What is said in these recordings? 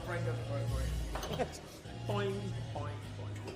friend of the program. Boing, boing, boing.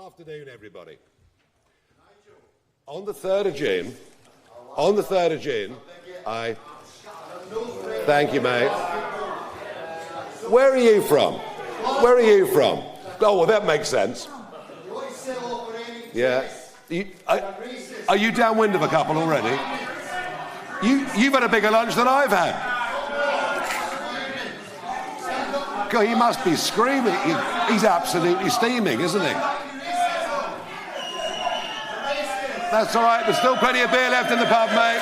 Afternoon, everybody. On the 3rd of June, I... Thank you, mate. Where are you from? Where are you from? Oh, well, that makes sense. Yeah. Are you downwind of a couple already? You've had a bigger lunch than I've had. God, he must be screaming. He's absolutely steaming, isn't he? That's all right. There's still plenty of beer left in the pub, mate.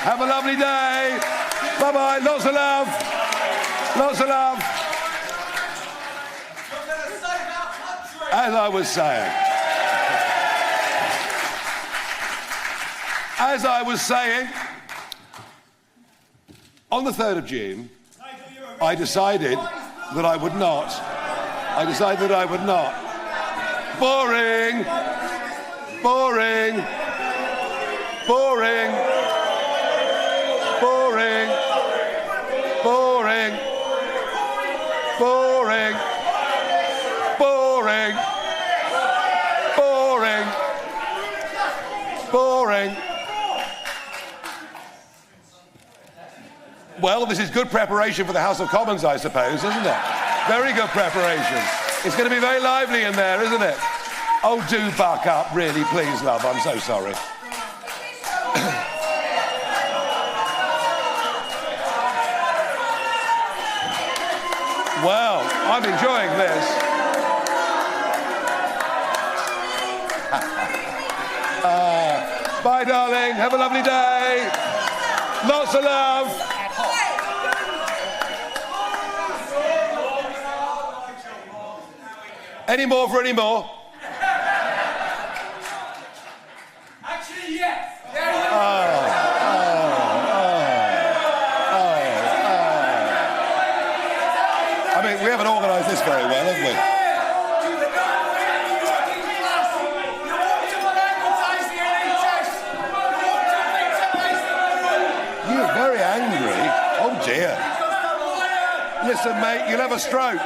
Have a lovely day. Bye-bye. Lots of love. Lots of love. As I was saying, on the 3rd of June, I decided that I would not. Boring. Boring. Boring. Boring. Boring. Boring. Boring. Boring. Boring. Well, this is good preparation for the House of Commons, I suppose, isn't it? Very good preparation. It's going to be very lively in there, isn't it? Oh, do buck up, really, please, love. I'm so sorry. Well, I'm enjoying this. Bye, darling. Have a lovely day. Lots of love. Any more for any more? Actually, yes. I mean, we haven't organised this very well, have we? You're very angry. Oh dear. Listen, mate, you'll have a stroke.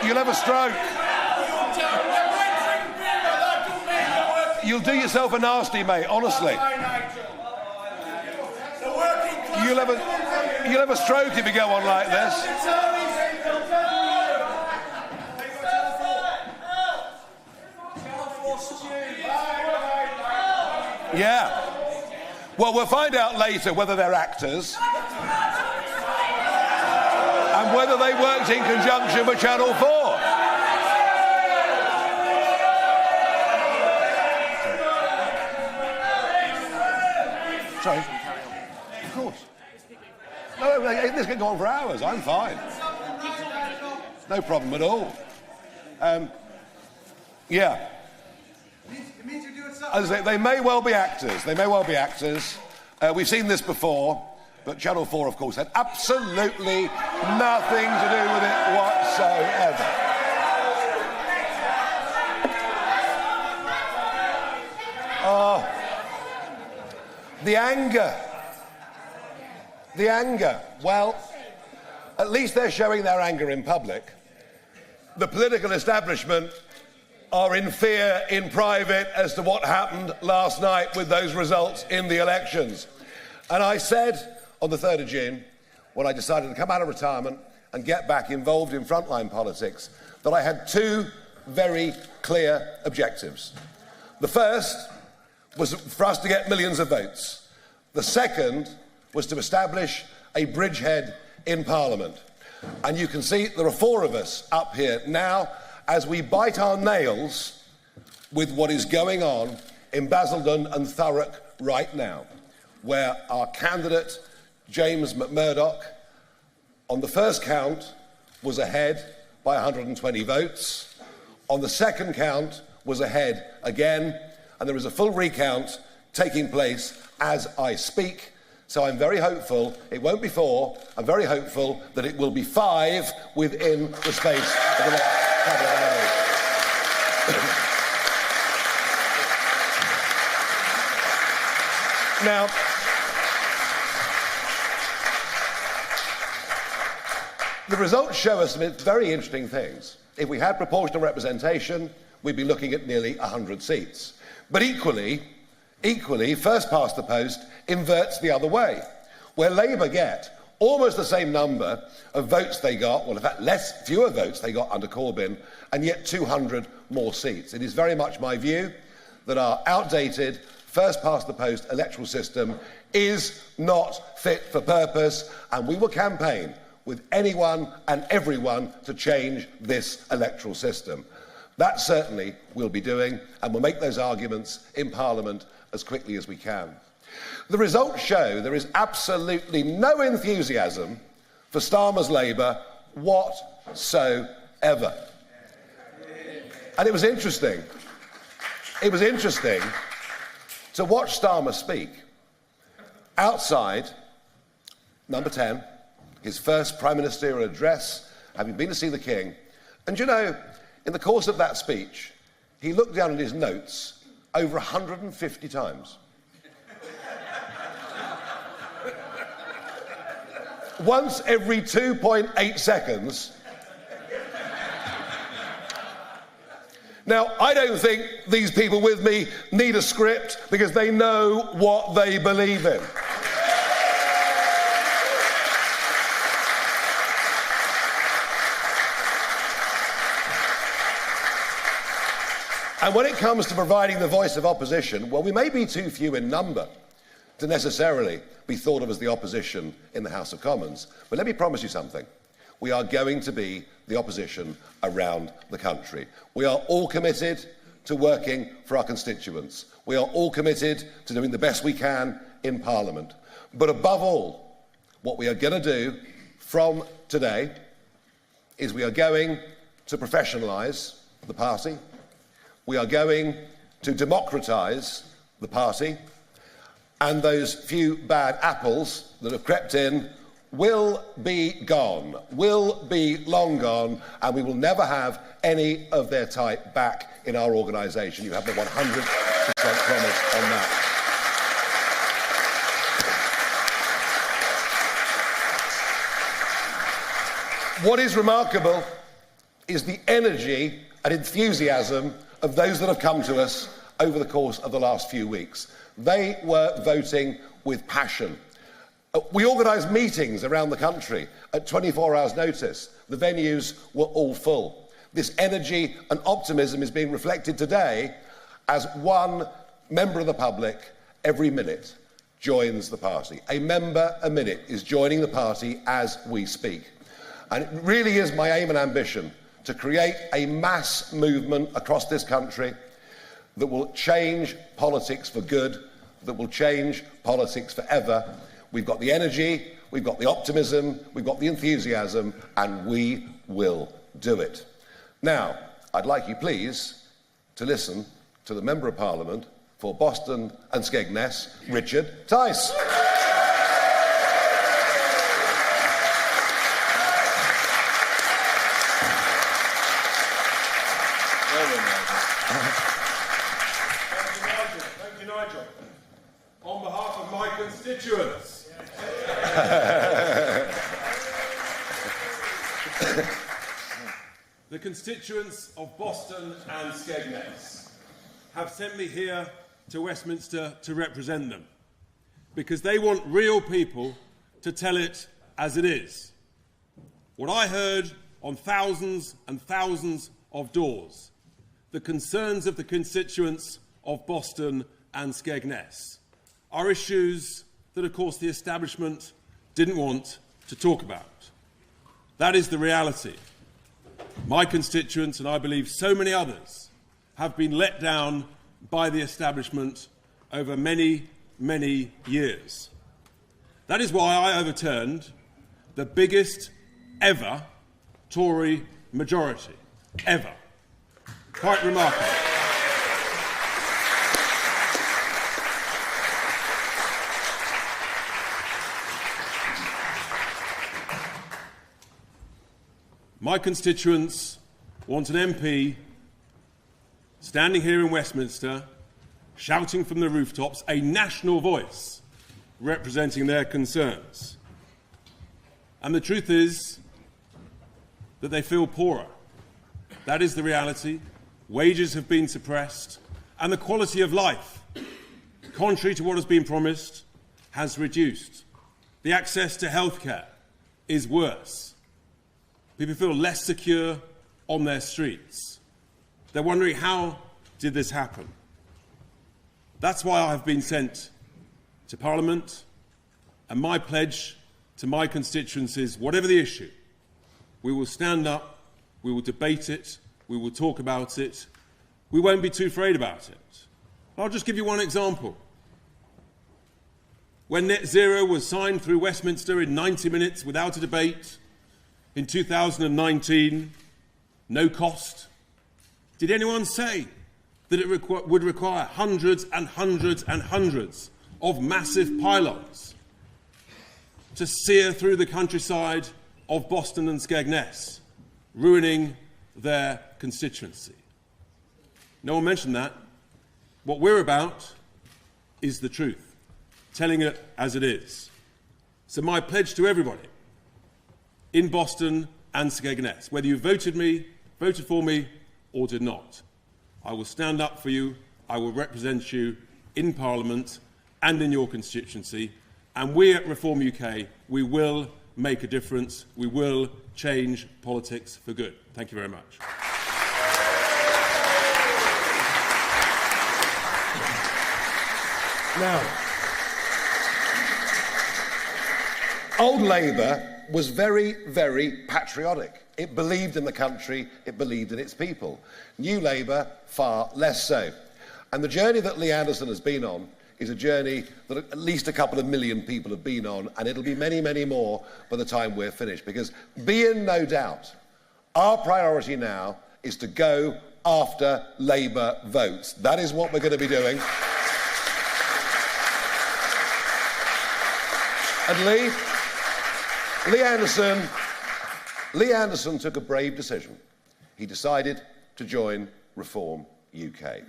You'll have a stroke. You'll do yourself a nasty, mate, honestly. You'll have a stroke if you go on like this. Yeah. Well, we'll find out later whether they're actors and whether they worked in conjunction with Channel 4. Sorry. Of course. No, this can go on for hours. I'm fine. No problem at all. Yeah. As I say, they may well be actors. We've seen this before, but Channel 4, of course, had absolutely nothing to do with it whatsoever. Oh, the anger. Well, at least they're showing their anger in public. The political establishment are in fear in private as to what happened last night with those results in the elections. And I said on the 3rd of June, when I decided to come out of retirement and get back involved in frontline politics, that I had two very clear objectives. The first was for us to get millions of votes. The second was to establish a bridgehead in Parliament. And you can see there are four of us up here now as we bite our nails with what is going on in Basildon and Thurrock right now, where our candidate, James McMurdoch, on the first count was ahead by 120 votes. On the second count was ahead again, and there is a full recount taking place as I speak. So I'm very hopeful it won't be 4. I'm very hopeful that it will be 5 within the space of the next couple of hours. Now, The results show us some very interesting things. If we had proportional representation, we'd be looking at nearly 100 seats. But equally, first past the post inverts the other way, where Labour get almost the same number of votes they got, well, in fact, fewer votes they got under Corbyn, and yet 200 more seats. It is very much my view that our outdated first past the post electoral system is not fit for purpose, and we will campaign with anyone and everyone to change this electoral system. That certainly we'll be doing, and we'll make those arguments in Parliament as quickly as we can. The results show there is absolutely no enthusiasm for Starmer's Labour whatsoever. And it was interesting to watch Starmer speak outside number 10, his first Prime Ministerial address, having been to see the King. And you know, in the course of that speech, he looked down at his notes over 150 times. Once every 2.8 seconds. Now, I don't think these people with me need a script because they know what they believe in. And when it comes to providing the voice of opposition, well, we may be too few in number to necessarily be thought of as the opposition in the House of Commons. But let me promise you something. We are going to be the opposition around the country. We are all committed to working for our constituents. We are all committed to doing the best we can in Parliament. But above all, what we are going to do from today is we are going to professionalise the party. We are going to democratise the party, and those few bad apples that have crept in will be gone, will be long gone, and we will never have any of their type back in our organisation. You have the 100% promise on that. What is remarkable is the energy and enthusiasm of those that have come to us over the course of the last few weeks. They were voting with passion. We organised meetings around the country at 24 hours' notice. The venues were all full. This energy and optimism is being reflected today as one member of the public every minute joins the party. A member a minute is joining the party as we speak. And it really is my aim and ambition to create a mass movement across this country that will change politics for good, that will change politics forever. We've got the energy, we've got the optimism, we've got the enthusiasm, and we will do it. Now, I'd like you, please, to listen to the Member of Parliament for Boston and Skegness, Richard Tice. Thank you, Nigel. On behalf of my constituents, the constituents of Boston and Skegness have sent me here to Westminster to represent them, because they want real people to tell it as it is. What I heard on thousands and thousands of doors, the concerns of the constituents of Boston and Skegness, are issues that, of course, the establishment didn't want to talk about. That is the reality. My constituents, and I believe so many others, have been let down by the establishment over many, many years. That is why I overturned the biggest ever Tory majority, ever. Quite remarkable. My constituents want an MP standing here in Westminster, shouting from the rooftops, a national voice representing their concerns. And the truth is, that they feel poorer. That is the reality. Wages have been suppressed, and the quality of life, contrary to what has been promised, has reduced. The access to healthcare is worse. People feel less secure on their streets. They're wondering, how did this happen? That's why I have been sent to Parliament, and my pledge to my constituencies, whatever the issue, we will stand up, we will debate it, we will talk about it, we won't be too afraid about it. I'll just give you one example. When net zero was signed through Westminster in 90 minutes without a debate in 2019, no cost, did anyone say that it would require hundreds and hundreds and hundreds of massive pylons to sear through the countryside of Boston and Skegness, ruining their constituency? No one mentioned that. What we're about is the truth, telling it as it is. So my pledge to everybody in Boston and Skegness, whether you voted for me or did not, I will stand up for you, I will represent you in Parliament and in your constituency, and we at Reform UK, we will make a difference, we will change politics for good. Thank you very much. Now, old Labour was very, very patriotic. It believed in the country, it believed in its people. New Labour, far less so. And the journey that Lee Anderson has been on is a journey that at least a couple of million people have been on, and it'll be many, many more by the time we're finished. Because be in no doubt, our priority now is to go after Labour votes. That is what we're going to be doing. And Lee Anderson took a brave decision. He decided to join Reform UK.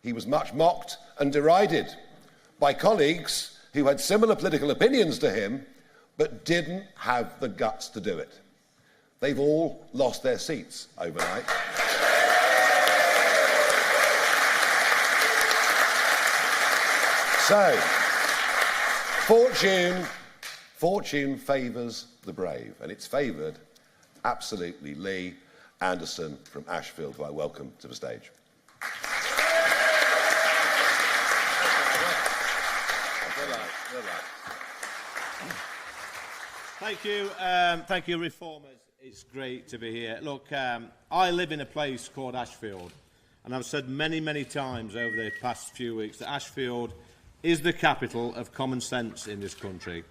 He was much mocked and derided by colleagues who had similar political opinions to him, but didn't have the guts to do it. They've all lost their seats overnight. So, fortune favours the brave, and it's favoured absolutely Lee Anderson from Ashfield, who I welcome to the stage. Thank you, Reformers. It's great to be here. Look, I live in a place called Ashfield, and I've said many, many times over the past few weeks that Ashfield is the capital of common sense in this country.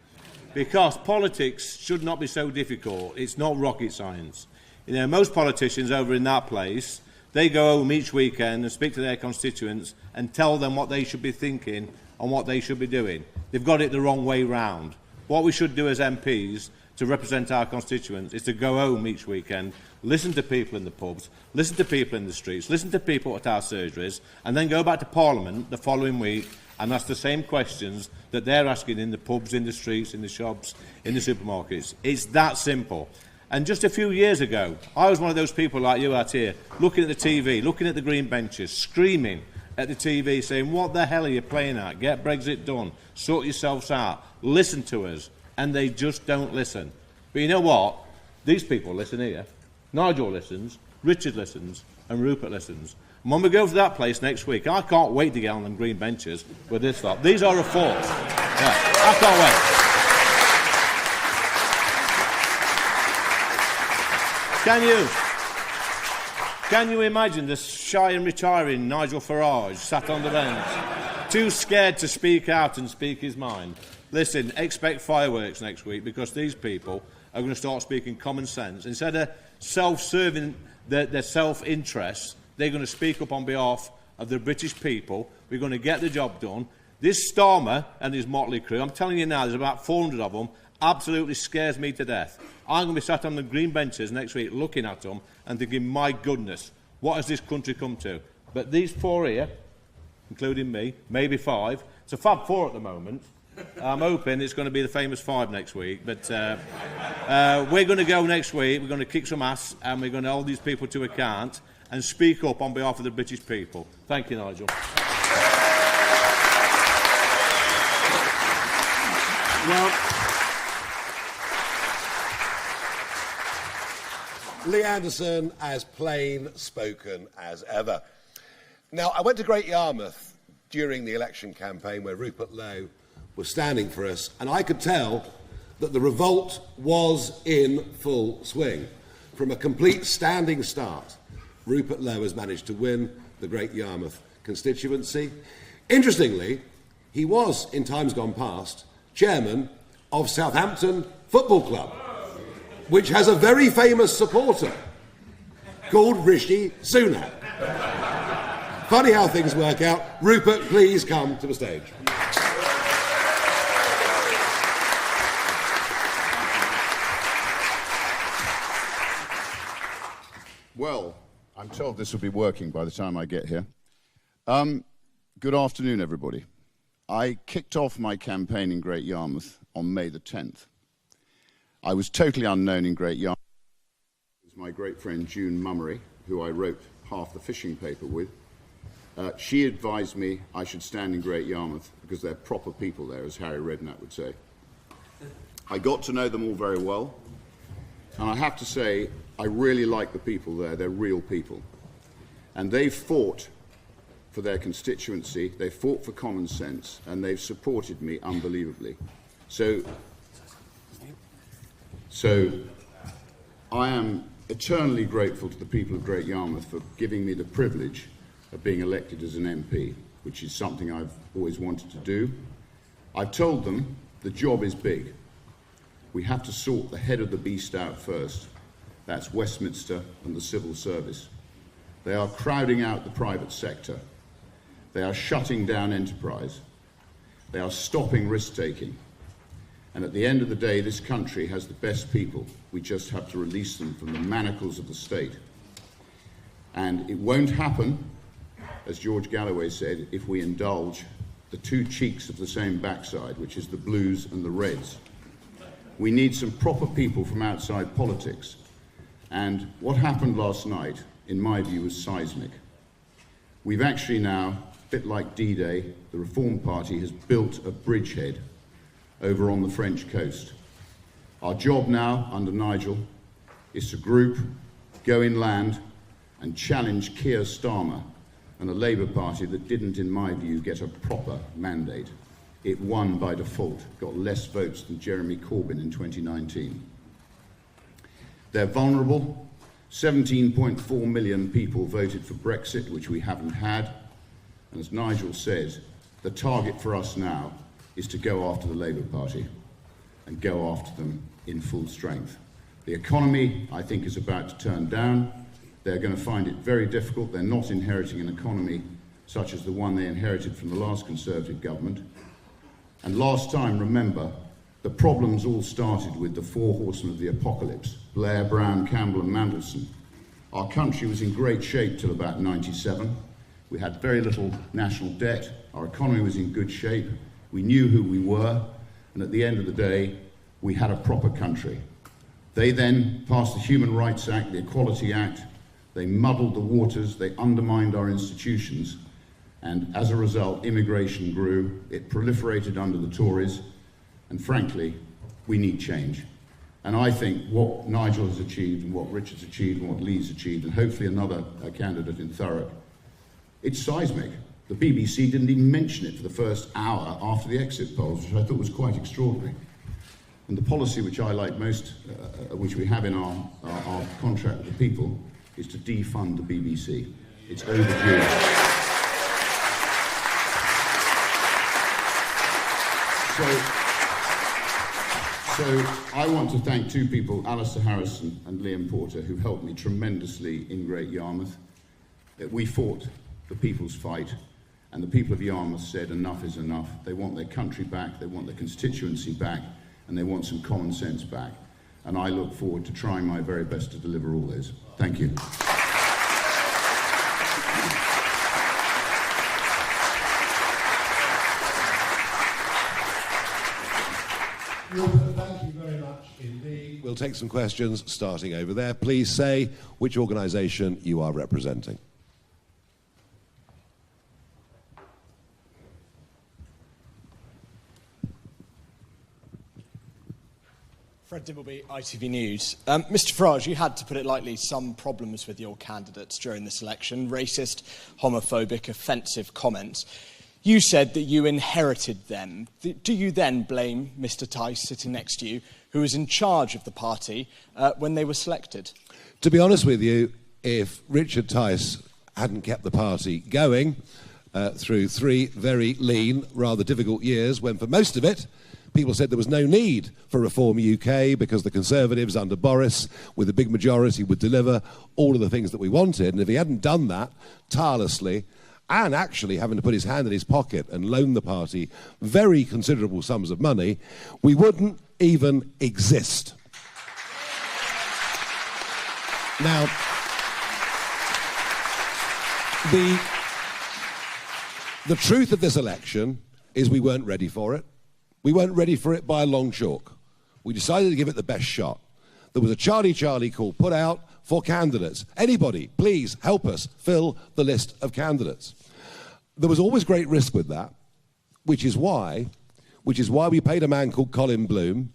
Because politics should not be so difficult. It's not rocket science. You know, most politicians over in that place, they go home each weekend and speak to their constituents and tell them what they should be thinking and what they should be doing. They've got it the wrong way round. What we should do as MPs to represent our constituents is to go home each weekend, listen to people in the pubs, listen to people in the streets, listen to people at our surgeries, and then go back to Parliament the following week and ask the same questions that they're asking in the pubs, in the streets, in the shops, in the supermarkets. It's that simple. And just a few years ago, I was one of those people like you out here, looking at the TV, looking at the green benches, screaming at the TV, saying, what the hell are you playing at? Get Brexit done. Sort yourselves out. Listen to us. And they just don't listen. But you know what? These people listen here. Nigel listens, Richard listens, and Rupert listens. And when we go to that place next week, I can't wait to get on them green benches with this lot. These are a force. Yeah, I can't wait. Can you imagine the shy and retiring Nigel Farage sat on the bench, too scared to speak out and speak his mind? Listen, expect fireworks next week, because these people are going to start speaking common sense. Instead of self-serving their self-interest, they're going to speak up on behalf of the British people. We're going to get the job done. This Starmer and his motley crew, I'm telling you now, there's about 400 of them, absolutely scares me to death. I'm going to be sat on the green benches next week looking at them and thinking, my goodness, what has this country come to? But these four here, including me, maybe five, it's a fab four at the moment, I'm hoping it's going to be the famous 5 next week, but we're going to go next week, we're going to kick some ass, and we're going to hold these people to account and speak up on behalf of the British people. Thank you, Nigel. Well, Lee Anderson, as plain spoken as ever. Now, I went to Great Yarmouth during the election campaign where Rupert Lowe was standing for us, and I could tell that the revolt was in full swing. From a complete standing start, Rupert Lowe has managed to win the Great Yarmouth constituency. Interestingly, he was, in times gone past, chairman of Southampton Football Club, which has a very famous supporter called Rishi Sunak. Funny how things work out. Rupert, please come to the stage. Well, I'm told this will be working by the time I get here. Good afternoon, everybody. I kicked off my campaign in Great Yarmouth on May the 10th. I was totally unknown in Great Yarmouth. It was my great friend June Mummery, who I wrote half the fishing paper with. She advised me I should stand in Great Yarmouth because they're proper people there, as Harry Redknapp would say. I got to know them all very well, and I have to say, I really like the people there. They're real people. And they've fought for their constituency, they've fought for common sense, and they've supported me unbelievably. So I am eternally grateful to the people of Great Yarmouth for giving me the privilege of being elected as an MP, which is something I've always wanted to do. I've told them the job is big. We have to sort the head of the beast out first. That's Westminster and the civil service. They are crowding out the private sector. They are shutting down enterprise. They are stopping risk-taking. And at the end of the day, this country has the best people. We just have to release them from the manacles of the state. And it won't happen, as George Galloway said, if we indulge the two cheeks of the same backside, which is the blues and the reds. We need some proper people from outside politics. And what happened last night, in my view, was seismic. We've actually now, a bit like D-Day, the Reform Party has built a bridgehead over on the French coast. Our job now, under Nigel, is to group, go inland, and challenge Keir Starmer and a Labour Party that didn't, in my view, get a proper mandate. It won by default, got less votes than Jeremy Corbyn in 2019. They're vulnerable. 17.4 million people voted for Brexit, which we haven't had. And as Nigel says, the target for us now is to go after the Labour Party and go after them in full strength. The economy, I think, is about to turn down. They're going to find it very difficult. They're not inheriting an economy such as the one they inherited from the last Conservative government. And last time, remember, the problems all started with the four horsemen of the apocalypse, Blair, Brown, Campbell and Mandelson. Our country was in great shape till about 97. We had very little national debt. Our economy was in good shape. We knew who we were. And at the end of the day, we had a proper country. They then passed the Human Rights Act, the Equality Act. They muddled the waters. They undermined our institutions. And as a result, immigration grew. It proliferated under the Tories. And frankly, we need change. And I think what Nigel has achieved and what Richard's achieved and what Lee's achieved, and hopefully another candidate in Thurrock, it's seismic. The BBC didn't even mention it for the first hour after the exit polls, which I thought was quite extraordinary. And the policy which I like most, which we have in our contract with the people, is to defund the BBC. It's overdue. So I want to thank two people, Alistair Harrison and Liam Porter, who helped me tremendously in Great Yarmouth. We fought the people's fight, and the people of Yarmouth said enough is enough. They want their country back, they want their constituency back, and they want some common sense back. And I look forward to trying my very best to deliver all those. Thank you. take some questions starting over there. Please say which organisation you are representing. Fred Dimbleby, ITV News. Mr Farage, you had, to put it lightly, some problems with your candidates during this election. Racist, homophobic, offensive comments. You said that you inherited them. Do you then blame Mr Tice, sitting next to you, who was in charge of the party when they were selected? To be honest with you, if Richard Tice hadn't kept the party going through 3 very lean, rather difficult years, when for most of it, people said there was no need for Reform UK because the Conservatives under Boris, with a big majority, would deliver all of the things that we wanted. And if he hadn't done that tirelessly, and actually having to put his hand in his pocket and loan the party very considerable sums of money, we wouldn't even exist. Now, the truth of this election is we weren't ready for it. We weren't ready for it by a long chalk. We decided to give it the best shot. There was a Charlie call put out for candidates. Anybody, please help us fill the list of candidates. There was always great risk with that, which is why we paid a man called Colin Bloom,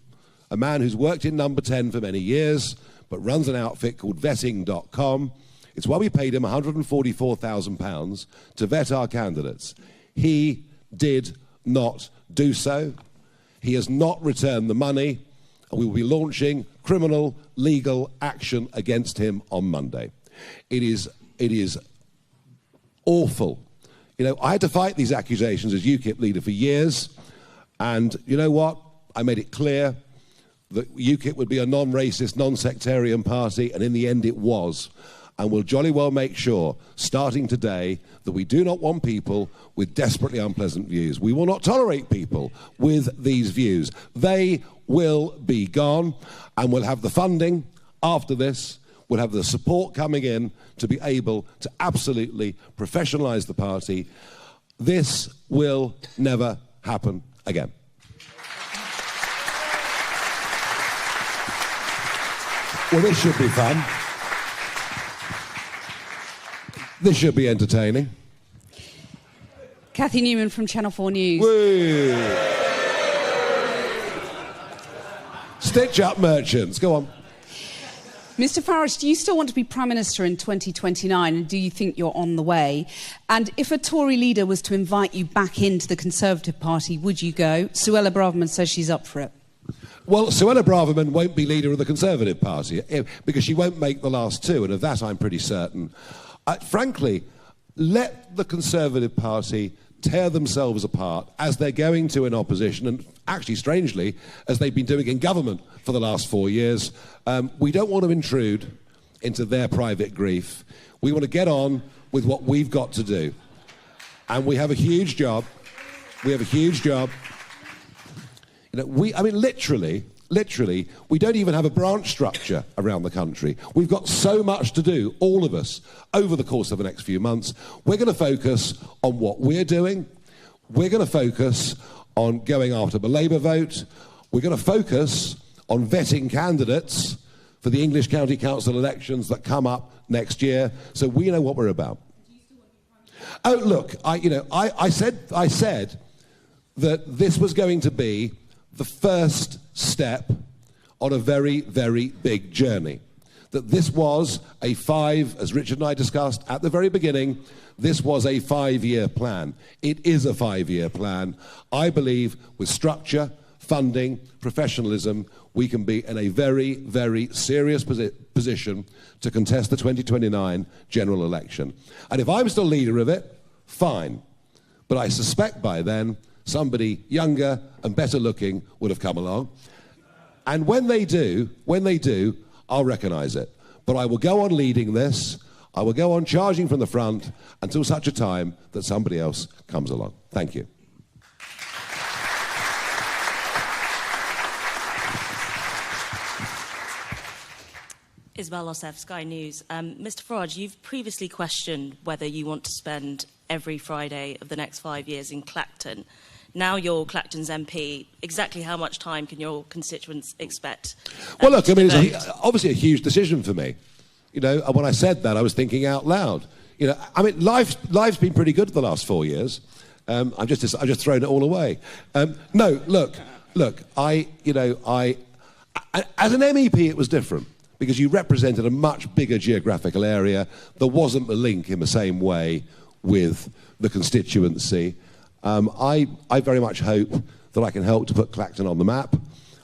a man who's worked in Number 10 for many years, but runs an outfit called vetting.com. It's why we paid him £144,000 to vet our candidates. He did not do so. He has not returned the money, and we will be launching criminal legal action against him on Monday. It is awful. You know, I had to fight these accusations as UKIP leader for years, and you know what? I made it clear that UKIP would be a non-racist, non-sectarian party, and in the end it was. And we'll jolly well make sure, starting today, that we do not want people with desperately unpleasant views. We will not tolerate people with these views. They will be gone, and we'll have the funding after this. We'll have the support coming in to be able to absolutely professionalise the party. This will never happen again. Well, this should be fun. This should be entertaining. Cathy Newman from Channel 4 News. Woo. Stitch up merchants, go on. Mr Farage, do you still want to be Prime Minister in 2029, and do you think you're on the way? And if a Tory leader was to invite you back into the Conservative Party, would you go? Suella Braverman says she's up for it. Well, Suella Braverman won't be leader of the Conservative Party because she won't make the last 2, and of that I'm pretty certain. Frankly, let the Conservative Party tear themselves apart as they're going to in opposition, and actually, strangely, as they've been doing in government for the last 4 years. We don't want to intrude into their private grief. We want to get on with what we've got to do. And we have a huge job. We have a huge job. You know, literally, we don't even have a branch structure around the country. We've got so much to do, all of us, over the course of the next few months. We're going to focus on what we're doing. We're going to focus on going after the Labour vote. We're going to focus on vetting candidates for the English County Council elections that come up next year, so we know what we're about. Oh, look, I said that this was going to be the first step on a very, very big journey. That this was as Richard and I discussed at the very beginning, this was a 5-year plan. It is a 5-year plan. I believe with structure, funding, professionalism, we can be in a very, very serious position to contest the 2029 general election. And if I'm still leader of it, fine. But I suspect by then, somebody younger and better looking would have come along. And when they do, I'll recognise it. But I will go on leading this. I will go on charging from the front until such a time that somebody else comes along. Thank you. Isabel Osef, Sky News. Mr Farage, you've previously questioned whether you want to spend every Friday of the next 5 years in Clacton. Now you're Clacton's MP. Exactly how much time can your constituents expect? Well, look, I mean, it's obviously a huge decision for me. You know, and when I said that, I was thinking out loud. You know, I mean, life's been pretty good the last 4 years. I've just thrown it all away. No, look. As an MEP, it was different because you represented a much bigger geographical area. There wasn't the link in the same way with the constituency. I very much hope that I can help to put Clacton on the map.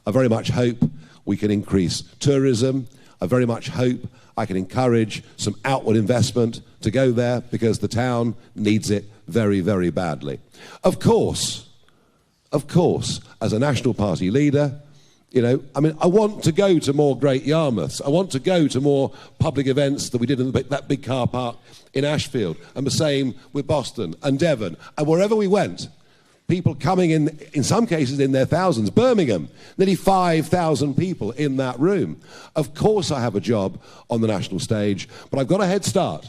I very much hope we can increase tourism. I very much hope I can encourage some outward investment to go there because the town needs it very, very badly. Of course, as a National Party leader, you know, I mean, I want to go to more Great Yarmouths. I want to go to more public events that we did in that big car park in Ashfield, and the same with Boston and Devon, and wherever we went, people coming in some cases in their thousands. Birmingham, nearly 5,000 people in that room. Of course I have a job on the national stage, but I've got a head start.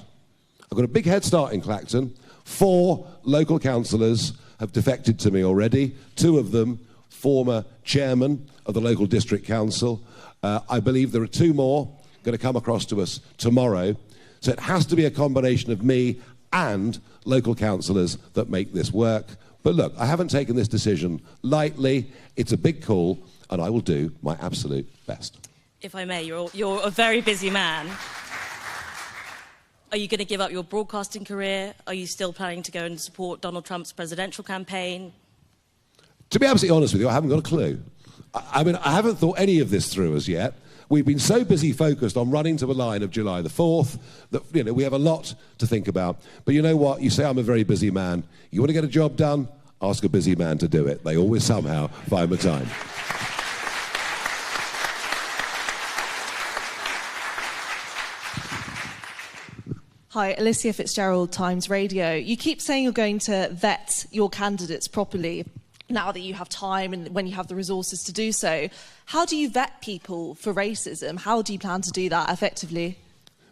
I've got a big head start in Clacton. 4 local councillors have defected to me already, 2 of them former chairman of the local district council. I believe there are 2 more going to come across to us tomorrow. So it has to be a combination of me and local councillors that make this work. But look, I haven't taken this decision lightly. It's a big call, and I will do my absolute best. If I may, you're a very busy man. Are you going to give up your broadcasting career? Are you still planning to go and support Donald Trump's presidential campaign? To be absolutely honest with you, I haven't got a clue. I mean, I haven't thought any of this through as yet. We've been so busy focused on running to the line of July the 4th that, you know, we have a lot to think about. But you know what? You say I'm a very busy man. You want to get a job done? Ask a busy man to do it. They always somehow find the time. Hi, Alicia Fitzgerald, Times Radio. You keep saying you're going to vet your candidates properly now that you have time and when you have the resources to do so. How do you vet people for racism? How do you plan to do that effectively?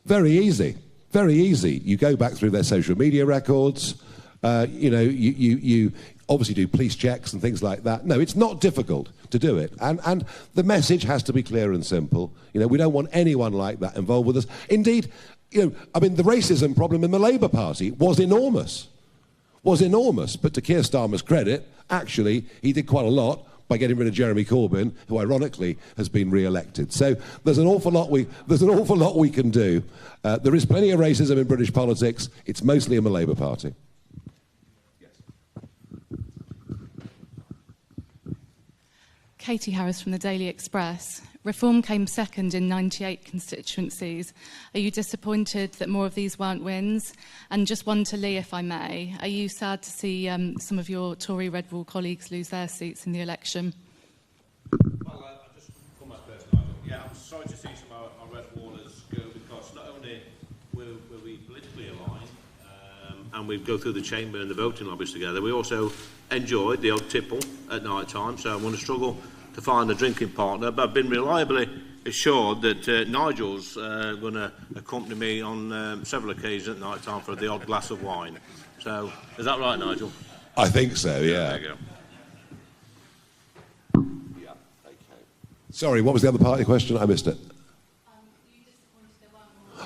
Very easy. Very easy. You go back through their social media records. You obviously do police checks and things like that. No, it's not difficult to do it. And the message has to be clear and simple. You know, we don't want anyone like that involved with us. Indeed, you know, I mean, the racism problem in the Labour Party was enormous. But to Keir Starmer's credit, actually, he did quite a lot by getting rid of Jeremy Corbyn, who ironically has been re-elected. So there's an awful lot we can do. There is plenty of racism in British politics. It's mostly in the Labour Party. Katie Harris from the Daily Express. Reform came second in 98 constituencies. Are you disappointed that more of these weren't wins? And just one to Lee, if I may. Are you sad to see some of your Tory Red Wall colleagues lose their seats in the election? Well, I'll just come back first, Nigel. Yeah, I'm sorry to see some of our Red Wallers go because not only were we politically aligned and we'd go through the chamber and the voting lobbies together, we also enjoyed the odd tipple at night time, so I'm going to struggle to find a drinking partner, but I've been reliably assured that Nigel's going to accompany me on several occasions at night time for the odd glass of wine. So, is that right, Nigel? I think so, yeah. There you go. Yeah, okay. Sorry, what was the other part of the question? I missed it.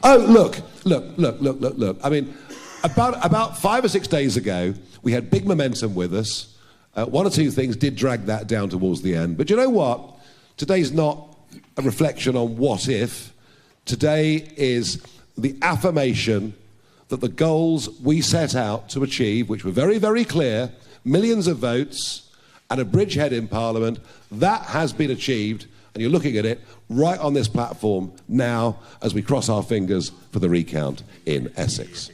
Oh, look. I mean, about 5 or 6 days ago, we had big momentum with us. 1 or 2 things did drag that down towards the end. But you know what? Today's not a reflection on what if. Today is the affirmation that the goals we set out to achieve, which were very, very clear, millions of votes and a bridgehead in Parliament, that has been achieved. And you're looking at it right on this platform now as we cross our fingers for the recount in Essex.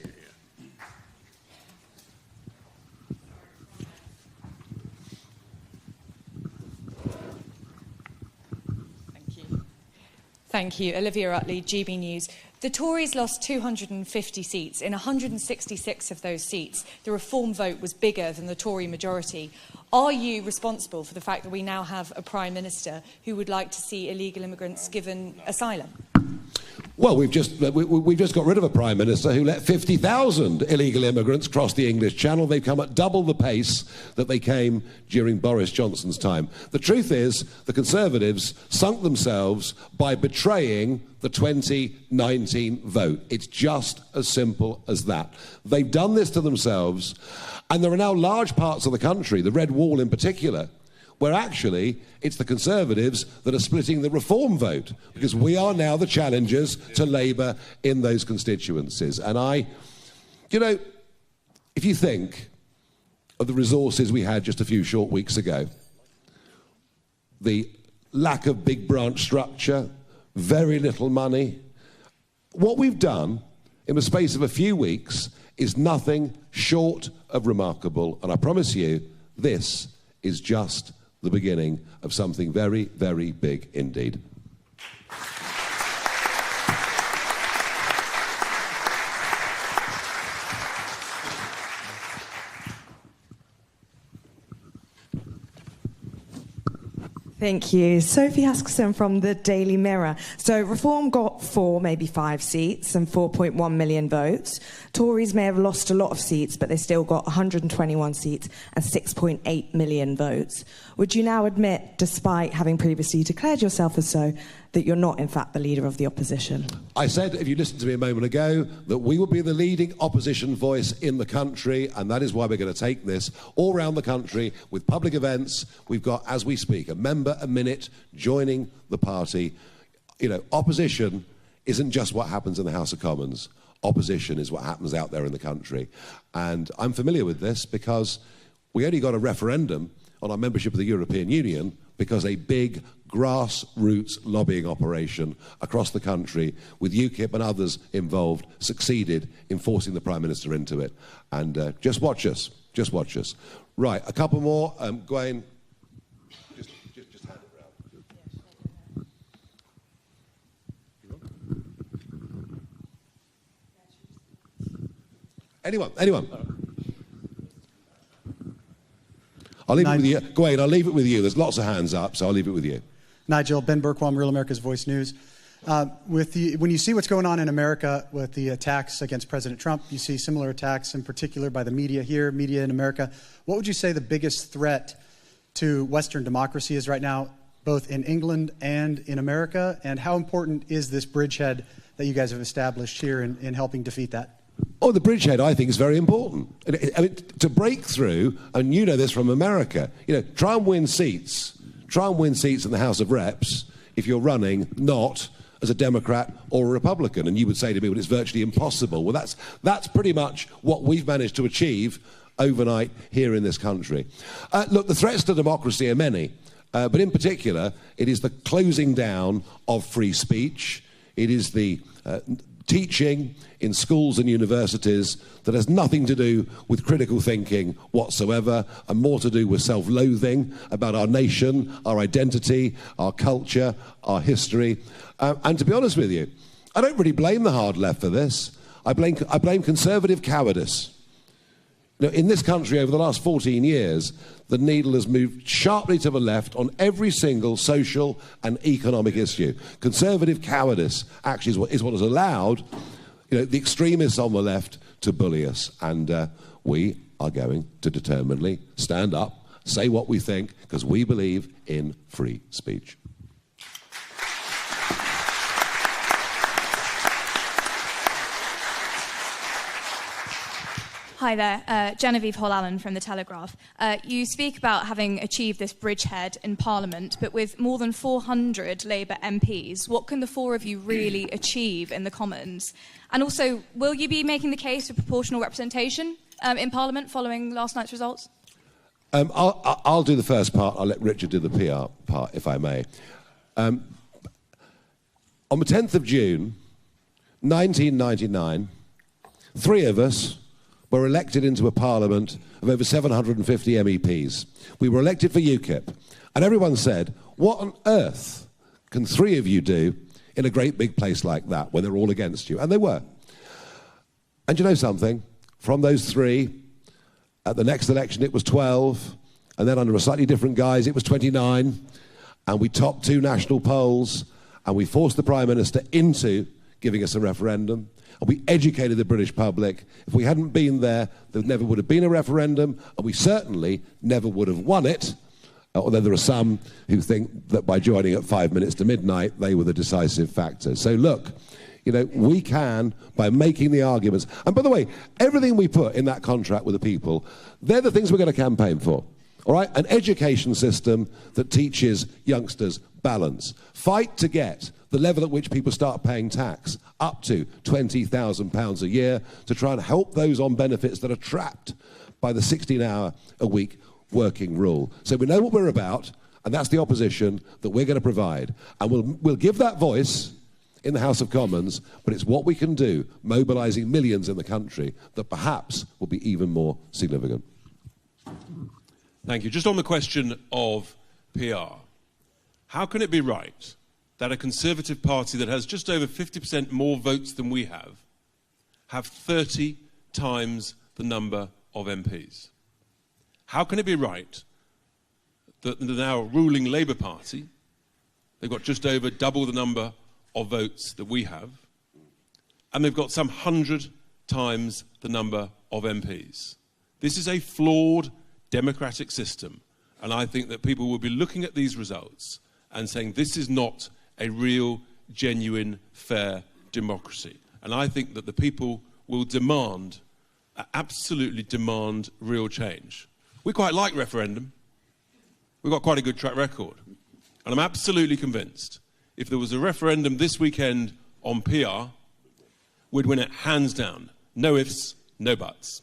Thank you. Olivia Utley, GB News. The Tories lost 250 seats. In 166 of those seats, the reform vote was bigger than the Tory majority. Are you responsible for the fact that we now have a Prime Minister who would like to see illegal immigrants given asylum? Well, we've just got rid of a Prime Minister who let 50,000 illegal immigrants cross the English Channel. They've come at double the pace that they came during Boris Johnson's time. The truth is, the Conservatives sunk themselves by betraying the 2019 vote. It's just as simple as that. They've done this to themselves, and there are now large parts of the country, the Red Wall in particular, where actually it's the Conservatives that are splitting the Reform vote, because we are now the challengers to Labour in those constituencies. And if you think of the resources we had just a few short weeks ago, the lack of big branch structure, very little money, what we've done in the space of a few weeks is nothing short of remarkable. And I promise you, this is just the beginning of something very, very big indeed. Thank you. Sophie Huskisson from the Daily Mirror. So Reform got 4, maybe 5 seats and 4.1 million votes. Tories may have lost a lot of seats, but they still got 121 seats and 6.8 million votes. Would you now admit, despite having previously declared yourself as so, that you're not in fact the leader of the opposition? I said, if you listened to me a moment ago, that we will be the leading opposition voice in the country, and that is why we're going to take this all around the country with public events. We've got, as we speak, a member a minute joining the party. Opposition isn't just what happens in the House of Commons. Opposition is what happens out there in the country. And I'm familiar with this because we only got a referendum on our membership of the European Union because a big grassroots lobbying operation across the country with UKIP and others involved succeeded in forcing the Prime Minister into it. And just watch us. Just watch us. Right, a couple more. Gwen, just hand it round. Anyone? I'll leave it with you. Gwen, I'll leave it with you. There's lots of hands up, so I'll leave it with you. Nigel, Ben Berkwam, Real America's Voice News. When you see what's going on in America with the attacks against President Trump, you see similar attacks in particular by the media here, media in America. What would you say the biggest threat to Western democracy is right now, both in England and in America? And how important is this bridgehead that you guys have established here in helping defeat that? Oh, the bridgehead, I think, is very important. I mean, to break through, and you know this from America, try and win seats in the House of Reps if you're running not as a Democrat or a Republican. And you would say to me, well, it's virtually impossible. Well, that's pretty much what we've managed to achieve overnight here in this country. Look, the threats to democracy are many, but in particular, it is the closing down of free speech. It is the teaching in schools and universities that has nothing to do with critical thinking whatsoever, and more to do with self-loathing about our nation, our identity, our culture, our history. And to be honest with you, I don't really blame the hard left for this. I blame conservative cowardice. In this country over the last 14 years, the needle has moved sharply to the left on every single social and economic issue. Conservative cowardice actually is what has allowed the extremists on the left to bully us. And we are going to determinedly stand up, say what we think, because we believe in free speech. Hi there, Genevieve Hall-Allen from The Telegraph. You speak about having achieved this bridgehead in Parliament, but with more than 400 Labour MPs, what can the four of you really achieve in the Commons? And also, will you be making the case for proportional representation in Parliament following last night's results? I'll do the first part. I'll let Richard do the PR part, if I may. On the 10th of June, 1999, 3 of us were elected into a parliament of over 750 MEPs. We were elected for UKIP. And everyone said, what on earth can 3 of you do in a great big place like that when they're all against you? And they were. And you know something? From those 3, at the next election it was 12, and then under a slightly different guise it was 29, and we topped 2 national polls, and we forced the Prime Minister into giving us a referendum, and we educated the British public. If we hadn't been there, there never would have been a referendum, and we certainly never would have won it, although there are some who think that by joining at 5 minutes to midnight, they were the decisive factor. So look, you know, we can, by making the arguments, and by the way, everything we put in that contract with the people, they're the things we're going to campaign for. All right? An education system that teaches youngsters balance. Fight to get the level at which people start paying tax up to £20,000 a year to try and help those on benefits that are trapped by the 16-hour-a-week working rule. So we know what we're about, and that's the opposition that we're going to provide. And we'll give that voice in the House of Commons, but it's what we can do, mobilising millions in the country, that perhaps will be even more significant. Thank you. Just on the question of PR, how can it be right that a Conservative Party that has just over 50% more votes than we have 30 times the number of MPs? How can it be right that the now ruling Labour Party, they've got just over double the number of votes that we have, and they've got some 100 times the number of MPs? This is a flawed democratic system, and I think that people will be looking at these results and saying this is not a real, genuine, fair democracy. And I think that the people will demand, absolutely demand, real change. We quite like referendum. We've got quite a good track record. And I'm absolutely convinced if there was a referendum this weekend on PR, we'd win it hands down. No ifs, no buts.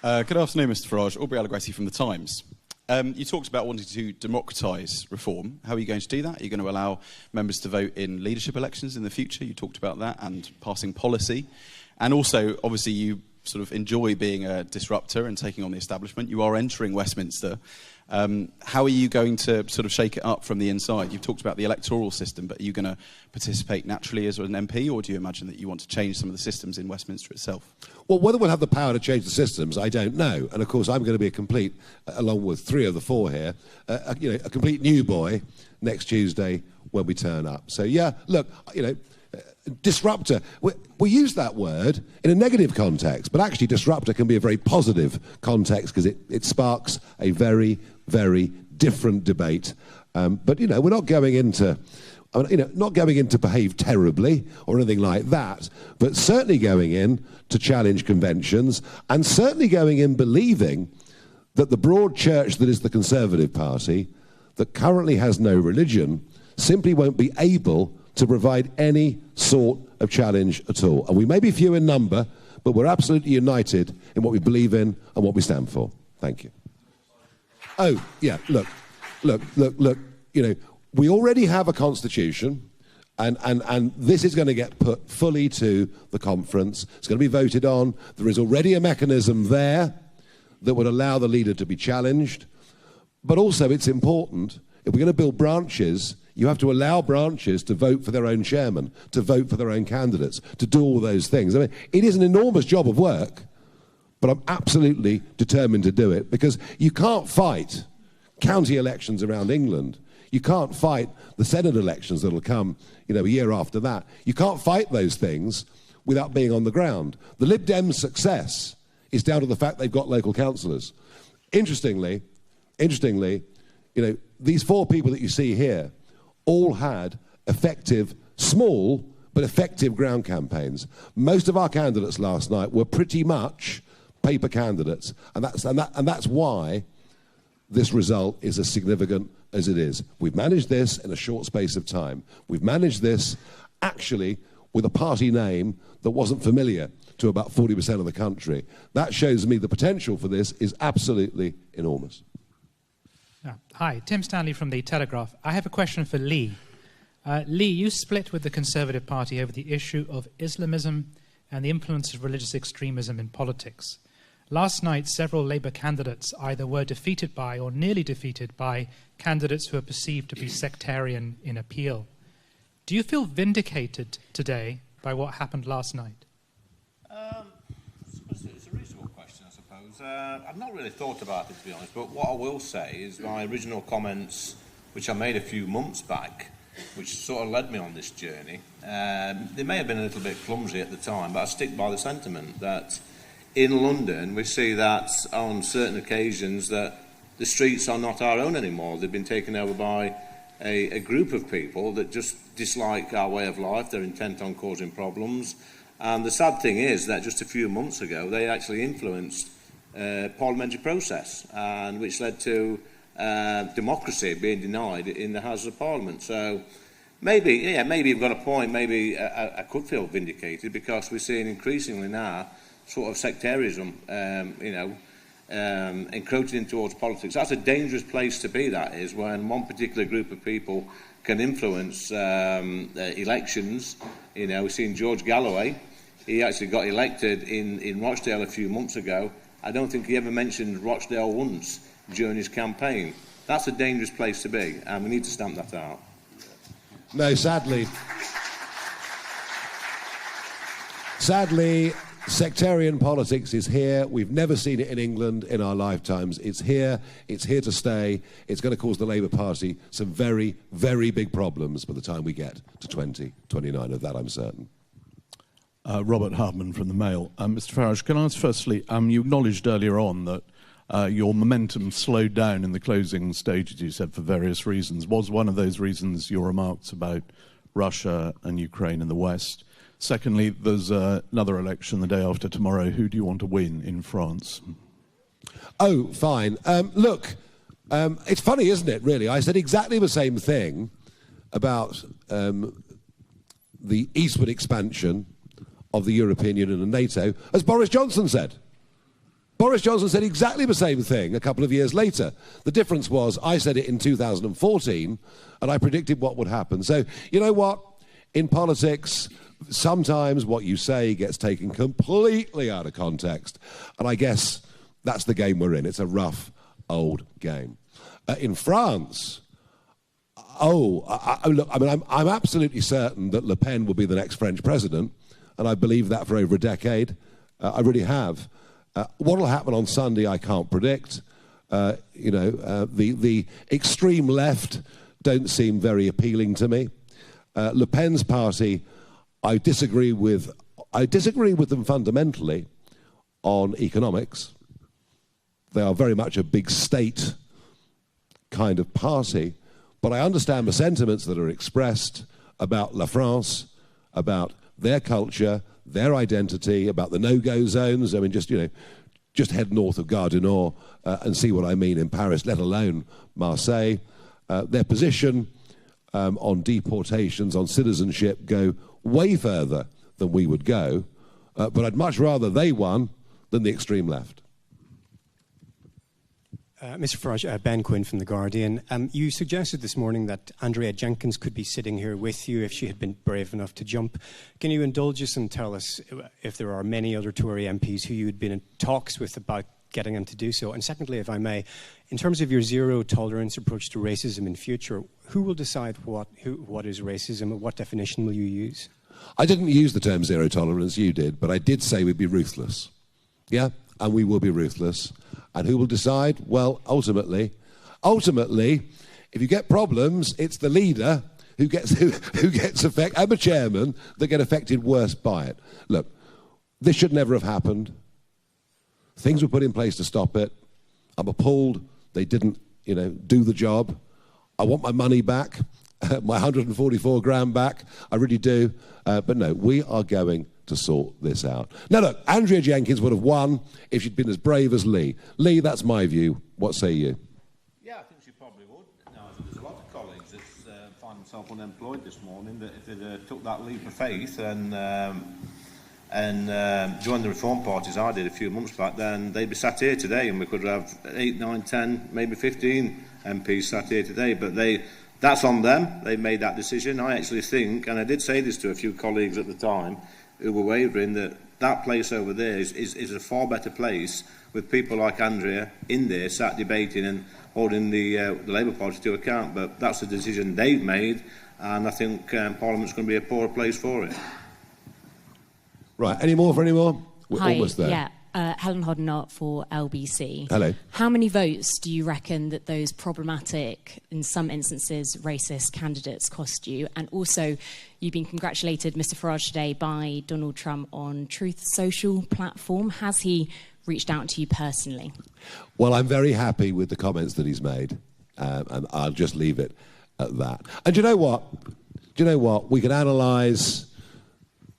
Good afternoon, Mr Farage. Aubrey Allegretti from The Times. You talked about wanting to democratise reform. How are you going to do that? Are you going to allow members to vote in leadership elections in the future? You talked about that, and passing policy. And also, obviously, you sort of enjoy being a disruptor and taking on the establishment. You are entering Westminster. How are you going to sort of shake it up from the inside? You've talked about the electoral system, but are you going to participate naturally as an MP, or do you imagine that you want to change some of the systems in Westminster itself? Well, whether we'll have the power to change the systems, I don't know. And of course, I'm going to be a complete, along with 3 of the 4 here, a complete new boy next Tuesday when we turn up. So yeah, look, disruptor. We use that word in a negative context, but actually disruptor can be a very positive context because it sparks a very, very different debate. But we're not going into, not going in to behave terribly or anything like that, but certainly going in to challenge conventions, and certainly going in believing that the broad church that is the Conservative Party, that currently has no religion, simply won't be able to provide any sort of challenge at all. And we may be few in number, but we're absolutely united in what we believe in and what we stand for. Thank you. Oh, yeah, look, we already have a constitution, and this is going to get put fully to the conference. It's going to be voted on. There is already a mechanism there that would allow the leader to be challenged. But also, it's important, if we're going to build branches, you have to allow branches to vote for their own chairman, to vote for their own candidates, to do all those things. I mean, it is an enormous job of work, but I'm absolutely determined to do it, because you can't fight county elections around England. You can't fight the Senate elections that'll come, a year after that. You can't fight those things without being on the ground. The Lib Dems' success is down to the fact they've got local councillors. Interestingly, these 4 people that you see here all had effective, small, but effective ground campaigns. Most of our candidates last night were pretty much paper candidates, and that's why this result is as significant as it is. We've managed this in a short space of time. We've managed this actually with a party name that wasn't familiar to about 40% of the country. That shows me the potential for this is absolutely enormous. Hi, Tim Stanley from The Telegraph. I have a question for Lee. Lee, you split with the Conservative Party over the issue of Islamism and the influence of religious extremism in politics. Last night, several Labour candidates either were defeated by or nearly defeated by candidates who are perceived to be sectarian in appeal. Do you feel vindicated today by what happened last night? It's a reasonable question, I suppose. I've not really thought about it, to be honest, but what I will say is my original comments, which I made a few months back, which sort of led me on this journey, they may have been a little bit clumsy at the time, but I stick by the sentiment that in London we see that on certain occasions that the streets are not our own anymore. They've been taken over by a group of people that just dislike our way of life. They're intent on causing problems. And the sad thing is that just a few months ago they actually influenced parliamentary process, and which led to democracy being denied in the House of Parliament. So maybe you've got a point. Maybe I could feel vindicated because we're seeing increasingly now sort of sectarism, encroaching in towards politics. That's a dangerous place to be, that is, when one particular group of people can influence elections. We've seen George Galloway. He actually got elected in Rochdale a few months ago. I don't think he ever mentioned Rochdale once during his campaign. That's a dangerous place to be, and we need to stamp that out. No, sadly, sectarian politics is here. We've never seen it in England in our lifetimes. It's here to stay. It's going to cause the Labour Party some very, very big problems by the time we get to 2029. Of that, I'm certain. Robert Hardman from the Mail. Mr Farage, can I ask firstly, you acknowledged earlier on that your momentum slowed down in the closing stages, you said, for various reasons. Was one of those reasons your remarks about Russia and Ukraine in the West? Secondly, there's another election the day after tomorrow. Who do you want to win in France? Oh, fine. Look, it's funny, isn't it, really? I said exactly the same thing about the eastward expansion of the European Union and NATO as Boris Johnson said. Boris Johnson said exactly the same thing a couple of years later. The difference was I said it in 2014 and I predicted what would happen. So, you know what? In politics, sometimes what you say gets taken completely out of context. And I guess that's the game we're in. It's a rough, old game. In France, look, I mean, I'm absolutely certain that Le Pen will be the next French president. And I believe that for over a decade. I really have. What will happen on Sunday, I can't predict. The extreme left don't seem very appealing to me. Le Pen's party, I disagree with them fundamentally on economics. They are very much a big state kind of party. But I understand the sentiments that are expressed about La France, about their culture, their identity, about the no-go zones. I mean, just head north of Gare du Nord and see what I mean in Paris, let alone Marseille. Their position on deportations, on citizenship, go way further than we would go. But I'd much rather they won than the extreme left. Mr Farage, Ben Quinn from The Guardian. You suggested this morning that Andrea Jenkins could be sitting here with you if she had been brave enough to jump. Can you indulge us and tell us if there are many other Tory MPs who you had been in talks with about getting them to do so? And secondly, if I may, in terms of your zero-tolerance approach to racism in future, who will decide what is racism and what definition will you use? I didn't use the term zero-tolerance, you did, but I did say we'd be ruthless. Yeah? And we will be ruthless. And who will decide? Well, ultimately, if you get problems, it's the leader who gets affected, and the chairman, that get affected worst by it. Look, this should never have happened. Things were put in place to stop it. I'm appalled they didn't, do the job. I want my money back, my 144 grand back. I really do. But no, we are going to sort this out. Now look, Andrea Jenkins would have won if she'd been as brave as Lee. Lee, that's my view. What say you? Yeah, I think she probably would. No, there's a lot of colleagues that find themselves unemployed this morning that if they'd took that leap of faith and joined the Reform Party as I did a few months back, then they'd be sat here today and we could have 8, 9, 10, maybe 15 MPs sat here today. But that's on them. They made that decision. I actually think, and I did say this to a few colleagues at the time, who were wavering, that place over there is a far better place with people like Andrea in there sat debating and holding the Labour Party to account. But that's a decision they've made, and I think Parliament's going to be a poorer place for it. Right, any more? We're Hi, almost there. Yeah. Helen Hoddenart for LBC. Hello. How many votes do you reckon that those problematic, in some instances, racist candidates cost you? And also, you've been congratulated, Mr. Farage, today by Donald Trump on Truth Social platform. Has he reached out to you personally? Well, I'm very happy with the comments that he's made, and I'll just leave it at that. And do you know what? We can analyse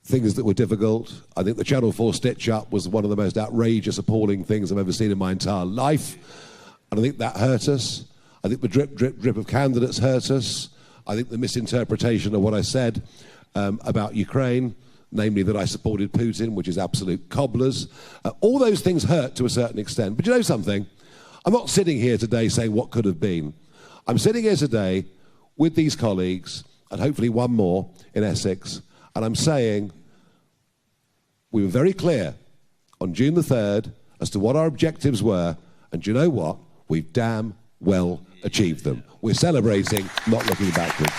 things that were difficult. I think the Channel 4 stitch-up was one of the most outrageous, appalling things I've ever seen in my entire life. And I think that hurt us. I think the drip of candidates hurt us. I think the misinterpretation of what I said about Ukraine, namely that I supported Putin, which is absolute cobblers. All those things hurt to a certain extent. But you know something? I'm not sitting here today saying what could have been. I'm sitting here today with these colleagues, and hopefully one more in Essex, and I'm saying we were very clear on June the 3rd as to what our objectives were, and do you know what? We've damn well achieved them. We're celebrating, not looking backwards.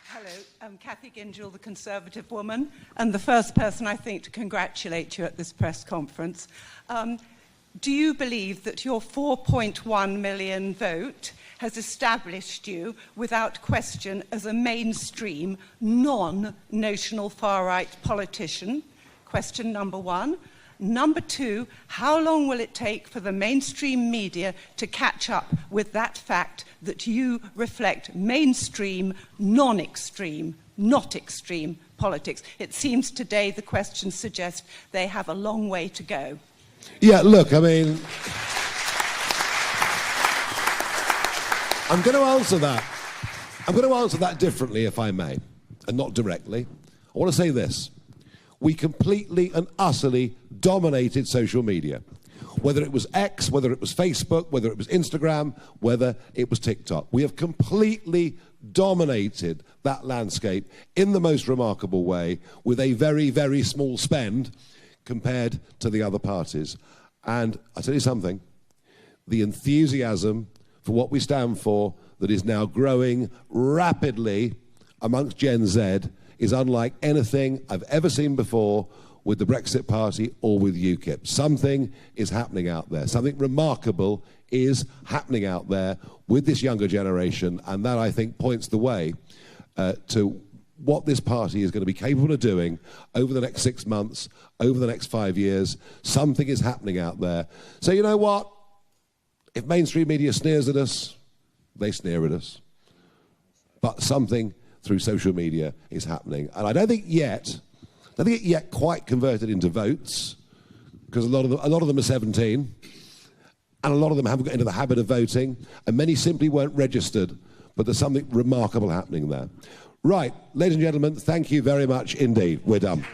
Hello, I'm Cathy Gingell, the Conservative woman, and the first person, I think, to congratulate you at this press conference. Do you believe that your 4.1 million vote has established you, without question, as a mainstream, non-notional far-right politician? Question number one. Number two, how long will it take for the mainstream media to catch up with that fact that you reflect mainstream, non-extreme, not extreme politics? It seems today the questions suggest they have a long way to go. Yeah, look, I mean, I'm going to answer that. I'm going to answer that differently, if I may, and not directly. I want to say this. We completely and utterly dominated social media. Whether it was X, whether it was Facebook, whether it was Instagram, whether it was TikTok. We have completely dominated that landscape in the most remarkable way with a very, very small spend compared to the other parties. And I tell you something, the enthusiasm for what we stand for that is now growing rapidly amongst Gen Z is unlike anything I've ever seen before with the Brexit Party or with UKIP. Something is happening out there. Something remarkable is happening out there with this younger generation, and that, I think, points the way to what this party is going to be capable of doing over the next 6 months, over the next 5 years. Something is happening out there. So you know what? If mainstream media sneers at us, they sneer at us. But something through social media is happening. And I don't think it yet quite converted into votes, because a lot of them are 17, and a lot of them haven't got into the habit of voting, and many simply weren't registered. But there's something remarkable happening there. Right, ladies and gentlemen, thank you very much indeed. We're done.